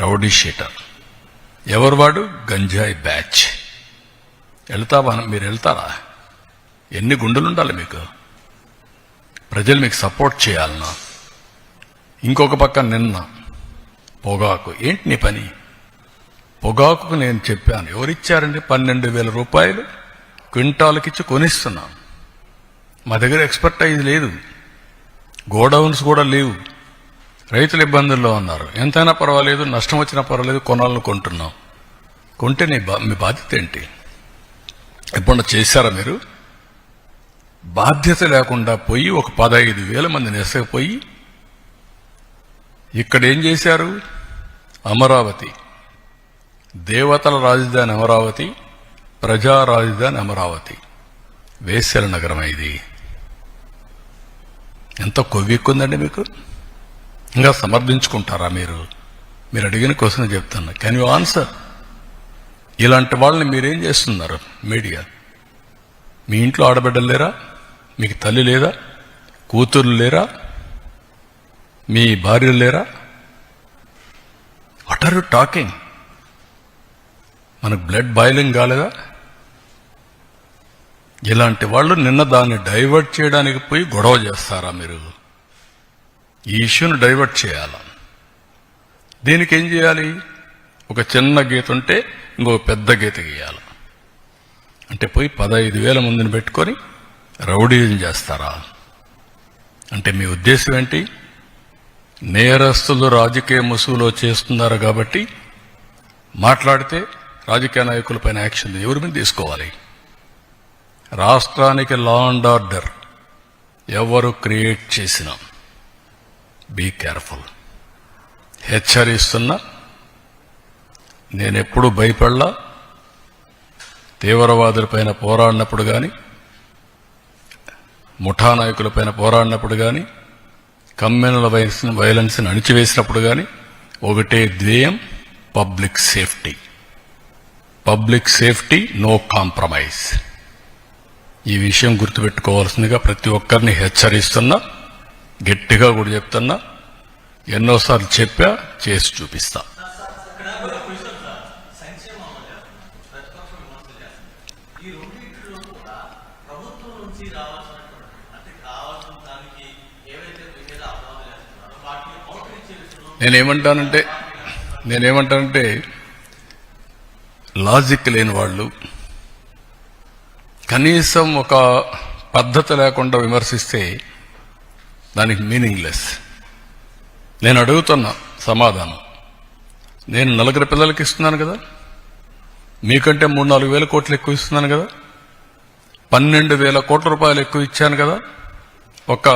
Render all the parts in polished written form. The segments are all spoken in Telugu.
Rowdy sheeter. ఎవరు వాడు? గంజాయి బ్యాచ్. వెళ్తావా? మీరు వెళ్తారా? ఎన్ని గుండెలుండాలి మీకు? ప్రజలు మీకు సపోర్ట్ చేయాలన్నా. ఇంకొక పక్క నిన్న పొగాకు. ఏంటి నీ పని? పొగాకుకు నేను చెప్పాను, ఎవరిచ్చారండి? 12,000 రూపాయలు క్వింటాల్కిచ్చి కొనిస్తున్నాం. మా దగ్గర ఎక్స్పర్టైజ్ లేదు, గోడౌన్స్ కూడా లేవు, రైతులు ఇబ్బందుల్లో ఉన్నారు. ఎంతైనా పర్వాలేదు, నష్టం వచ్చినా పర్వాలేదు, కొనాలను కొంటున్నాం. కొంటే మీ బాధ్యత ఏంటి? ఎప్పుడన్నా చేశారా మీరు? బాధ్యత లేకుండా పోయి ఒక 15,000 మందిని ఎసకపోయి ఇక్కడ ఏం చేశారు? అమరావతి, దేవతల రాజధాని అమరావతి, ప్రజా రాజధాని అమరావతి, వేశ్యల నగరం. ఇది ఎంత కొవ్వెక్కుందండి మీకు? ఇంకా సమర్థించుకుంటారా మీరు? మీరు అడిగిన క్వశ్చన్ చెప్తున్నా. Can you answer? ఇలాంటి వాళ్ళని మీరేం చేస్తున్నారు? మీడియా. మీ ఇంట్లో ఆడబిడ్డలు లేరా? మీకు తల్లి లేదా? కూతుర్లు లేరా? మీ భార్యలు లేరా? What are you talking? మనకు బ్లడ్ బాయిలింగ్ కాలేదా? ఇలాంటి వాళ్ళు నిన్న దాన్ని డైవర్ట్ చేయడానికి పోయి గొడవ చేస్తారా మీరు? ఈ ఇష్యూను డైవర్ట్ చేయాలా? దీనికి ఏం చేయాలి? ఒక చిన్న గీత ఉంటే ఇంకొక పెద్ద గీత గీయాలి. అంటే పోయి 15,000 మందిని పెట్టుకొని రౌడీజం చేస్తారా? అంటే మీ ఉద్దేశం ఏంటి? నేరస్తులు రాజకీయ ముసుగులో చేస్తున్నారు కాబట్టి మాట్లాడితే రాజకీయ నాయకులపైన యాక్షన్ ఎవరి మీద తీసుకోవాలి? రాష్ట్రానికి లా అండ్ ఆర్డర్ ఎవరు క్రియేట్ చేసినా బీ కేర్ఫుల్. హెచ్చరిస్తున్నా. నేనెప్పుడు భయపడలా. తీవ్రవాదులపైన పోరాడినప్పుడు కానీ, ముఠా నాయకులపైన పోరాడినప్పుడు కానీ, కమ్యూనల్ వైలెన్స్ని అణిచివేసినప్పుడు కానీ ఒకటే ధ్యేయం, public safety. Public safety, no compromise. ఈ విషయం గుర్తుపెట్టుకోవాల్సిందిగా ప్రతి ఒక్కరిని హెచ్చరిస్తున్నా. గట్టిగా కూడా చెప్తున్నా. ఎన్నోసార్లు చెప్పా, చేసి చూపిస్తా. నేనేమంటానంటే లాజిక్ లేని వాళ్ళు, కనీసం ఒక పద్ధతి లేకుండా విమర్శిస్తే దానికి మీనింగ్లెస్. నేను అడుగుతున్నా సమాధానం. నేను 4 పిల్లలకి ఇస్తున్నాను కదా, మీకంటే 3-4 వేల కోట్లు ఎక్కువ ఇస్తున్నాను కదా, 12,000 కోట్ల రూపాయలు ఎక్కువ ఇచ్చాను కదా. ఒక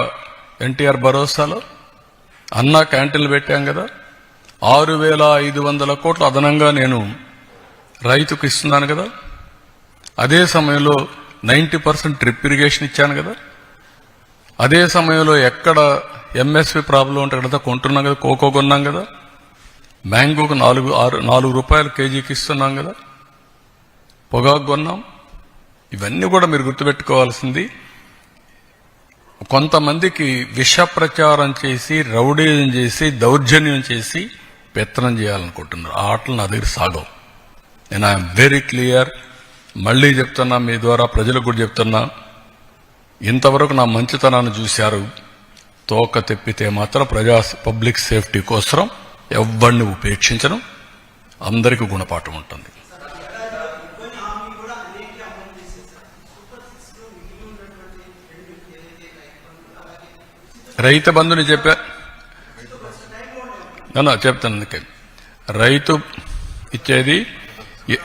ఎన్టీఆర్ భరోసాలో అన్నా క్యాంటీన్లు పెట్టాం కదా. 6,500 కోట్లు అదనంగా నేను రైతుకు ఇస్తున్నాను కదా. అదే సమయంలో 90% డ్రిప్ ఇరిగేషన్ ఇచ్చాను కదా. అదే సమయంలో ఎక్కడ ఎంఎస్పి ప్రాబ్లం ఉంటే అక్కడ కొంటున్నాం కదా. కోకో కొన్నాం కదా. మ్యాంగోకు 4 రూపాయలు కేజీకి ఇస్తున్నాం కదా. పొగాకు కొన్నాం. ఇవన్నీ కూడా మీరు గుర్తుపెట్టుకోవాల్సింది. కొంతమందికి విష ప్రచారం చేసి, రౌడీజం చేసి, దౌర్జన్యం చేసి పెత్తనం చేయాలనుకుంటున్నారు. ఆ ఆటలు నా దగ్గర సాగవు. నేను ఐఎమ్ వెరీ క్లియర్. మళ్లీ చెప్తున్నా, మీ ద్వారా ప్రజలకు కూడా చెప్తున్నా. ఇంతవరకు నా మంచితనాన్ని చూశారు. తోక తెప్పితే మాత్రం పబ్లిక్ సేఫ్టీ కోసం ఎవరిని ఉపేక్షించడం. అందరికీ గుణపాఠం ఉంటుంది. రైతు బంధుని చెప్తాను. అందుకే రైతు ఇచ్చేది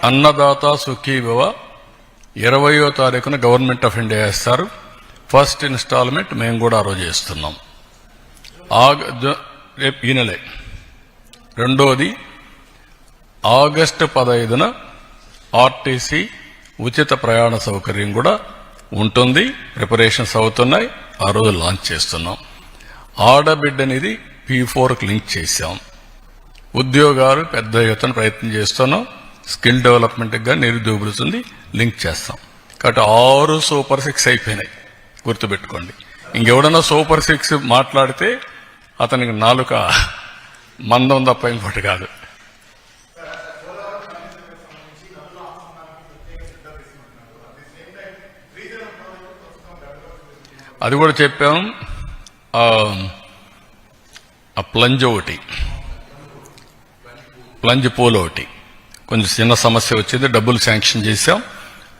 అన్నదాత సుఖీభవ 20వ తారీఖున గవర్నమెంట్ ఆఫ్ ఇండియా వేస్తారు. ఫస్ట్ ఇన్స్టాల్మెంట్ మేము కూడా ఆ రోజు చేస్తున్నాం. రేపు ఈ నెలే. రెండోది ఆగస్టు 15న ఆర్టీసీ ఉచిత ప్రయాణ సౌకర్యం కూడా ఉంటుంది. ప్రిపరేషన్స్ అవుతున్నాయి. ఆ రోజు లాంచ్ చేస్తున్నాం. ఆడబిడ్డనిది P4కి లింక్ చేశాం. ఉద్యోగాలు పెద్ద ఎత్తున ప్రయత్నం చేస్తున్నాం. స్కిల్ డెవలప్మెంట్గా నిరుద్యోగులుతుంది లింక్ చేస్తాం. కాబట్టి 6 సూపర్ 6 అయిపోయినాయి. గుర్తుపెట్టుకోండి. ఇంకెవడన్నా సూపర్ 6 మాట్లాడితే అతనికి నాలుక మందం తప్ప ఇంకోటి కాదు. అది కూడా చెప్పాం. ఆ ప్లంజ్ ఒకటి, ప్లంజ్ పోల్ ఒకటి కొంచెం చిన్న సమస్య వచ్చింది, డబ్బులు శాంక్షన్ చేశాం.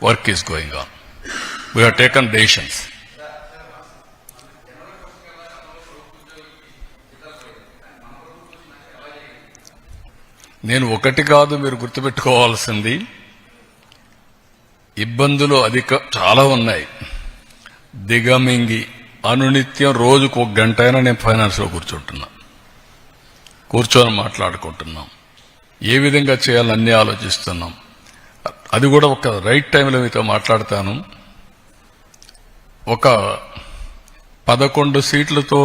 Work is going on. We have taken decisions. నేను ఒకటి కాదు, మీరు గుర్తుపెట్టుకోవాల్సింది, ఇబ్బందులు చాలా ఉన్నాయి. దిగమింగి అనునిత్యం రోజుకు 1 గంట అయినా నేను ఫైనాన్స్లో కూర్చొని మాట్లాడుకుంటున్నాం. ఏ విధంగా చేయాలని అన్నీ ఆలోచిస్తున్నాం. అది కూడా ఒక రైట్ టైంలో మీతో మాట్లాడతాను. ఒక 11 సీట్లతో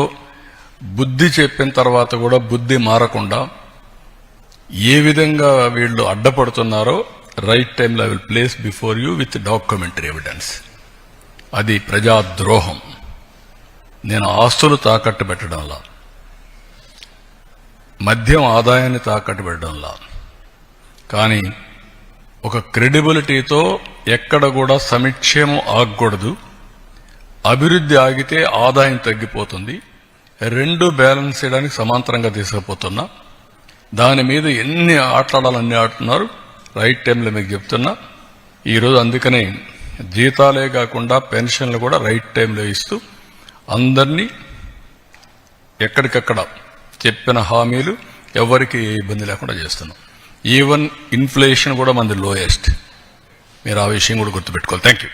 బుద్ధి చెప్పిన తర్వాత కూడా బుద్ధి మారకుండా ఏ విధంగా వీళ్ళు అడ్డపడుతున్నారో రైట్ టైంలో I will place before you with documentary evidence. అది ప్రజాద్రోహం. నేను ఆస్తులు తాకట్టు పెట్టడంలా, మద్యం ఆదాయాన్ని తాకట్టు పెట్టడంలా, కానీ ఒక క్రెడిబిలిటీతో ఎక్కడ కూడా సంక్షేమం ఆగకూడదు. అభివృద్ధి ఆగితే ఆదాయం తగ్గిపోతుంది. 2 బ్యాలెన్స్ చేయడానికి సమాంతరంగా తీసుకుపోతున్నా. దాని మీద ఎన్ని ఆటలాడాలన్నీ ఆడుతున్నారు. రైట్ టైంలో మీకు చెప్తున్నా. ఈరోజు అందుకనే జీతాలే కాకుండా పెన్షన్లు కూడా రైట్ టైంలో ఇస్తూ అందరినీ ఎక్కడికక్కడ చెప్పిన హామీలు ఎవరికి ఏ ఇబ్బంది లేకుండా చేస్తున్నాం. ఈవెన్ ఇన్ఫ్లేషన్ కూడా మనది లోయెస్ట్. మీరు ఆ విషయం కూడా గుర్తుపెట్టుకోవాలి. Thank you.